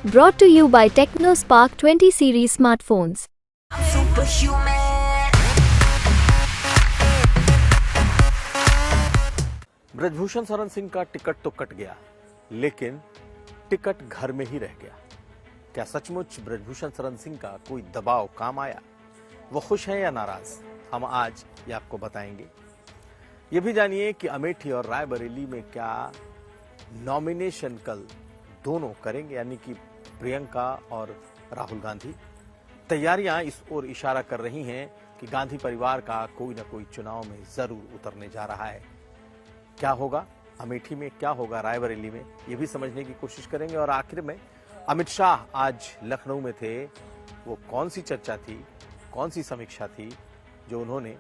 Brought to you by TechnoSpark 20 series smartphones. Brijbhushan Sharan Singh का ticket तो cut गया, लेकिन टिकट घर में ही रह गया। क्या सचमुच ब्रजभूषण शरण सिंह का कोई दबाव काम आया? वो खुश है या नाराज? हम आज ये आपको बताएंगे। ये भी जानिए कि अमेठी और रायबरेली में क्या नॉमिनेशन कल दोनों करेंगे, यानी कि प्रियंका और राहुल गांधी। तैयारियां इस ओर इशारा कर रही हैं कि गांधी परिवार का कोई ना कोई चुनाव में जरूर उतरने जा रहा है। क्या होगा अमेठी में, क्या होगा रायबरेली में, ये भी समझने की कोशिश करेंगे। और आखिर में अमित शाह आज लखनऊ में थे। वो कौन सी चर्चा थी, कौन सी समीक्षा थी जो उन्होंने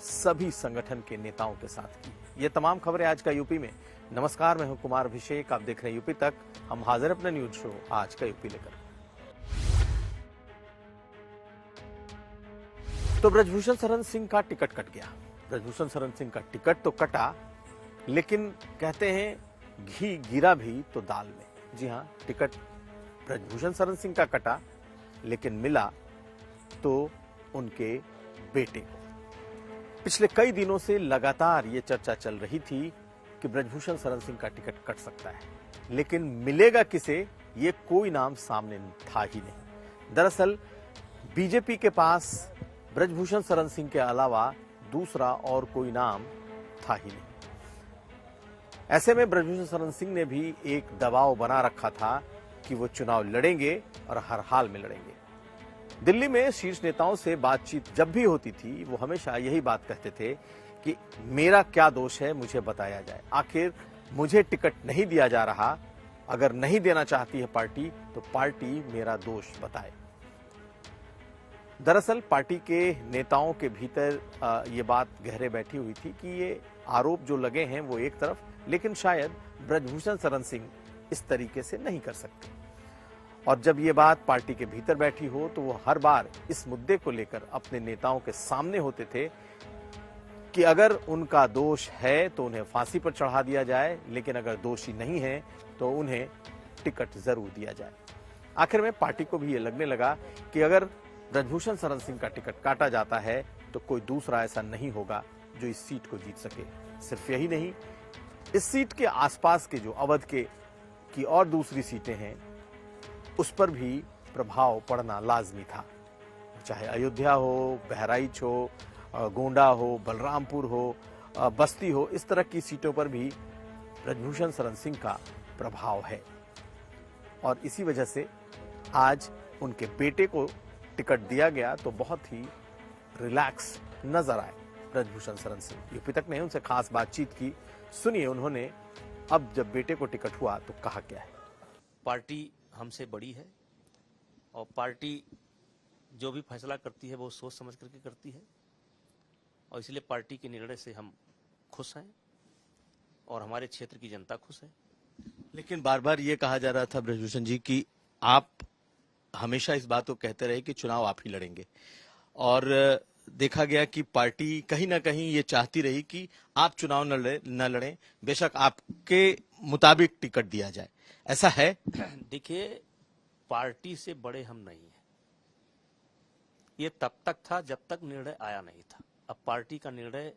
सभी संगठन के नेताओं के साथ की? ये तमाम खबरें आज का यूपी में। नमस्कार, मैं हूं कुमार अभिषेक, आप देख रहे हैं यूपी तक। हम हाजिर अपने न्यूज शो आज का यूपी लेकर। तो ब्रजभूषण शरण सिंह का टिकट कट गया। ब्रजभूषण शरण सिंह का टिकट तो कटा, लेकिन कहते हैं घी गिरा भी तो दाल में। जी हां, टिकट ब्रजभूषण शरण सिंह का कटा, लेकिन मिला तो उनके बेटे को। पिछले कई दिनों से लगातार ये चर्चा चल रही थी कि ब्रजभूषण शरण सिंह का टिकट कट सकता है, लेकिन मिलेगा किसे, ये कोई नाम सामने था ही नहीं। दरअसल बीजेपी के पास ब्रजभूषण शरण सिंह के अलावा दूसरा और कोई नाम था ही नहीं। ऐसे में ब्रजभूषण शरण सिंह ने भी एक दबाव बना रखा था कि वो चुनाव लड़ेंगे और हर हाल में लड़ेंगे। दिल्ली में शीर्ष नेताओं से बातचीत जब भी होती थी, वो हमेशा यही बात कहते थे कि मेरा क्या दोष है, मुझे बताया जाए। आखिर मुझे टिकट नहीं दिया जा रहा, अगर नहीं देना चाहती है पार्टी तो पार्टी मेरा दोष बताए। दरअसल पार्टी के नेताओं के भीतर ये बात गहरे बैठी हुई थी कि ये आरोप जो लगे हैं वो एक तरफ, लेकिन शायद ब्रजभूषण शरण सिंह इस तरीके से नहीं कर सकते। और जब ये बात पार्टी के भीतर बैठी हो तो वो हर बार इस मुद्दे को लेकर अपने नेताओं के सामने होते थे कि अगर उनका दोष है तो उन्हें फांसी पर चढ़ा दिया जाए, लेकिन अगर दोषी नहीं है तो उन्हें टिकट जरूर दिया जाए। आखिर में पार्टी को भी ये लगने लगा कि अगर ब्रजभूषण शरण सिंह का टिकट काटा जाता है तो कोई दूसरा ऐसा नहीं होगा जो इस सीट को जीत सके। सिर्फ यही नहीं, इस सीट के आसपास के जो अवध की और दूसरी सीटें हैं, उस पर भी प्रभाव पड़ना लाजमी था। चाहे अयोध्या हो, बहराइच हो, गोंडा हो, बलरामपुर हो, बस्ती हो, इस तरह की सीटों पर भी ब्रजभूषण शरण सिंह का प्रभाव है। और इसी वजह से आज उनके बेटे को टिकट दिया गया तो बहुत ही रिलैक्स नजर आए ब्रजभूषण शरण सिंह। यूपी तक ने उनसे खास बातचीत की। सुनिए उन्होंने अब जब बेटे को टिकट हुआ तो कहा क्या है। पार्टी हमसे बड़ी है और पार्टी जो भी फैसला करती है वो सोच समझ करके करती है, और इसलिए पार्टी के निर्णय से हम खुश हैं और हमारे क्षेत्र की जनता खुश है। लेकिन बार बार ये कहा जा रहा था ब्रजभूषण जी कि आप हमेशा इस बात को कहते रहे कि चुनाव आप ही लड़ेंगे, और देखा गया कि पार्टी कहीं ना कहीं ये चाहती रही कि आप चुनाव न लड़ें, बेशक आपके मुताबिक टिकट दिया जाए। ऐसा है? देखिए, पार्टी से बड़े हम नहीं हैं। ये तब तक था जब तक निर्णय आया नहीं था। अब पार्टी का निर्णय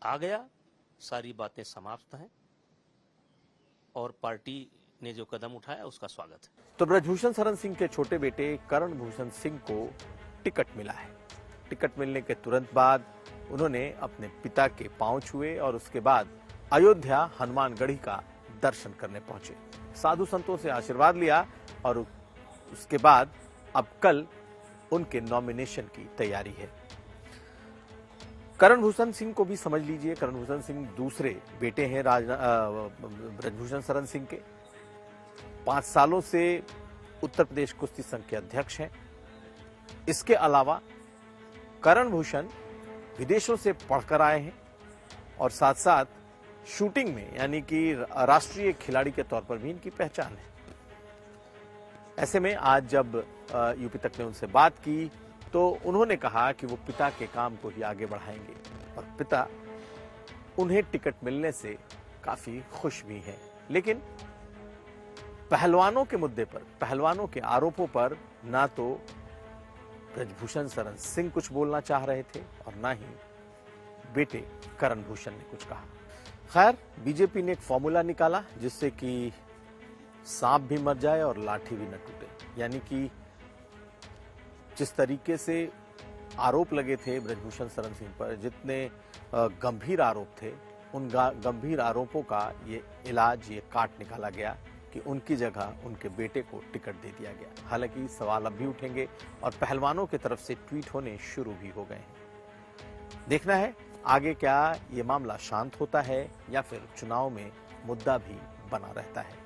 आ गया, सारी बातें समाप्त हैं और पार्टी ने जो कदम उठाया उसका स्वागत है। तो ब्रजभूषण शरण सिंह के छोटे बेटे करण भूषण सिंह को टिकट मिला है। टिकट मिलने के तुरंत बाद उन्होंने अपने पिता के पांव छुए और उसके बाद अयोध्या हनुमानगढ़ी का दर्शन करने पहुंचे, साधु संतों से आशीर्वाद लिया और उसके बाद अब कल उनके नॉमिनेशन की तैयारी है। करण भूषण सिंह को भी समझ लीजिए। करण भूषण सिंह दूसरे बेटे हैं ब्रजभूषण शरण सिंह के। 5 सालों से उत्तर प्रदेश कुश्ती संघ के अध्यक्ष हैं। इसके अलावा करण भूषण विदेशों से पढ़कर आए हैं और साथ साथ शूटिंग में, यानी कि राष्ट्रीय खिलाड़ी के तौर पर भी इनकी पहचान है। ऐसे में आज जब यूपी तक ने उनसे बात की तो उन्होंने कहा कि वो पिता के काम को ही आगे बढ़ाएंगे और पिता उन्हें टिकट मिलने से काफी खुश भी हैं। लेकिन पहलवानों के मुद्दे पर, पहलवानों के आरोपों पर ना तो ब्रजभूषण शरण सिंह कुछ बोलना चाह रहे थे और ना ही बेटे करण भूषण ने कुछ कहा। खैर, बीजेपी ने एक फॉर्मूला निकाला जिससे कि सांप भी मर जाए और लाठी भी न टूटे। यानी कि जिस तरीके से आरोप लगे थे ब्रजभूषण शरण सिंह पर, जितने गंभीर आरोप थे, उन गंभीर आरोपों का ये इलाज, ये काट निकाला गया कि उनकी जगह उनके बेटे को टिकट दे दिया गया। हालांकि सवाल अब भी उठेंगे और पहलवानों की तरफ से ट्वीट होने शुरू भी हो गए हैं। देखना है आगे क्या ये मामला शांत होता है या फिर चुनाव में मुद्दा भी बना रहता है।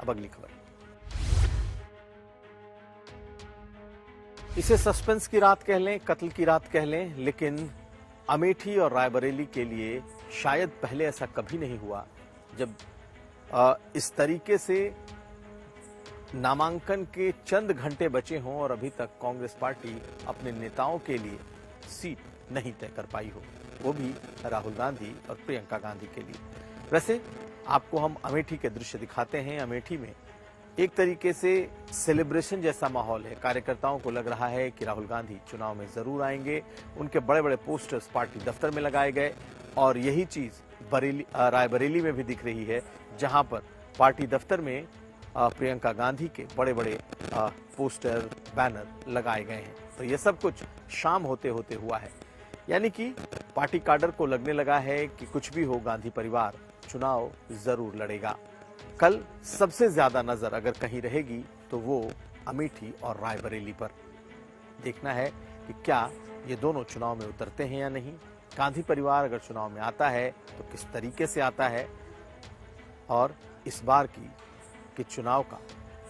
अब अगली खबर। इसे सस्पेंस की रात कह लें, कत्ल की रात कह लें, लेकिन अमेठी और रायबरेली के लिए शायद पहले ऐसा कभी नहीं हुआ जब इस तरीके से नामांकन के चंद घंटे बचे हों और अभी तक कांग्रेस पार्टी अपने नेताओं के लिए सीट नहीं तय कर पाई हो, वो भी राहुल गांधी और प्रियंका गांधी के लिए। वैसे आपको हम अमेठी के दृश्य दिखाते हैं। अमेठी में एक तरीके से सेलिब्रेशन जैसा माहौल है। कार्यकर्ताओं को लग रहा है कि राहुल गांधी चुनाव में जरूर आएंगे। उनके बड़े बड़े पोस्टर्स पार्टी दफ्तर में लगाए गए और यही चीज रायबरेली में भी दिख रही है, जहां पर पार्टी दफ्तर में प्रियंका गांधी के बड़े बड़े पोस्टर, बैनर लगाए गए हैं। तो ये सब कुछ शाम होते होते हुआ है। यानी कि पार्टी काडर को लगने लगा है कि कुछ भी हो, गांधी परिवार चुनाव जरूर लड़ेगा। कल सबसे ज्यादा नजर अगर कहीं रहेगी तो वो अमेठी और रायबरेली पर। देखना है कि क्या ये दोनों चुनाव में उतरते हैं या नहीं। गांधी परिवार अगर चुनाव में आता है तो किस तरीके से आता है और इस बार की चुनाव का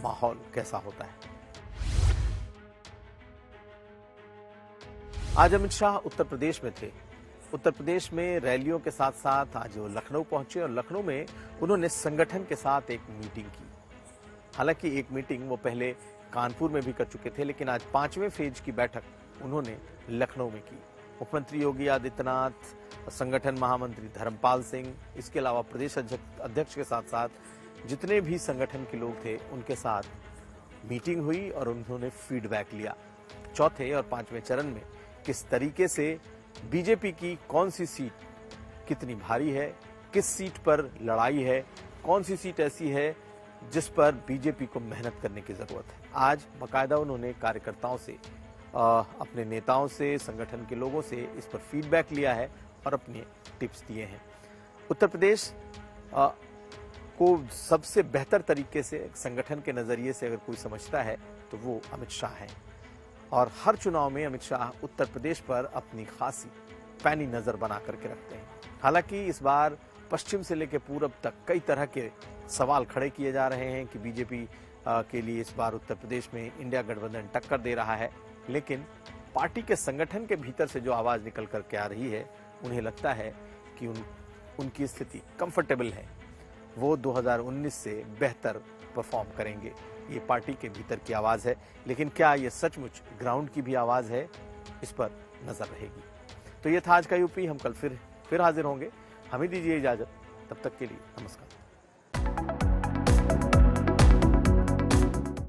माहौल कैसा होता है। आज अमित शाह उत्तर प्रदेश में थे। उत्तर प्रदेश में रैलियों के साथ साथ आज वो लखनऊ पहुंचे और लखनऊ में उन्होंने संगठन के साथ एक मीटिंग की। हालांकि एक मीटिंग वो पहले कानपुर में भी कर चुके थे, लेकिन आज 5वें फेज की बैठक उन्होंने लखनऊ में की। मुख्यमंत्री योगी आदित्यनाथ, संगठन महामंत्री धर्मपाल सिंह, इसके अलावा प्रदेश अध्यक्ष के साथ साथ जितने भी संगठन के लोग थे उनके साथ मीटिंग हुई और उन्होंने फीडबैक लिया। चौथे और 5वें चरण में किस तरीके से बीजेपी की कौन सी सीट कितनी भारी है, किस सीट पर लड़ाई है, कौन सी सीट ऐसी है जिस पर बीजेपी को मेहनत करने की जरूरत है। आज बाकायदा उन्होंने कार्यकर्ताओं से, अपने नेताओं से, संगठन के लोगों से इस पर फीडबैक लिया है और अपने टिप्स दिए हैं। उत्तर प्रदेश को सबसे बेहतर तरीके से संगठन के नजरिए से अगर कोई समझता है तो वो अमित शाह है और हर चुनाव में अमित शाह उत्तर प्रदेश पर अपनी खासी पैनी नजर बना करके रखते हैं। हालांकि इस बार पश्चिम से लेकर पूरब तक कई तरह के सवाल खड़े किए जा रहे हैं कि बीजेपी के लिए इस बार उत्तर प्रदेश में इंडिया गठबंधन टक्कर दे रहा है, लेकिन पार्टी के संगठन के भीतर से जो आवाज निकल करके आ रही है, उन्हें लगता है कि उनकी स्थिति कंफर्टेबल है, वो 2019 से बेहतर परफॉर्म करेंगे। ये पार्टी के भीतर की आवाज है, लेकिन क्या ये सचमुच ग्राउंड की भी आवाज है, इस पर नजर रहेगी। तो ये था आज का यूपी। हम कल फिर हाजिर होंगे। हमें दीजिए इजाजत, तब तक के लिए नमस्कार।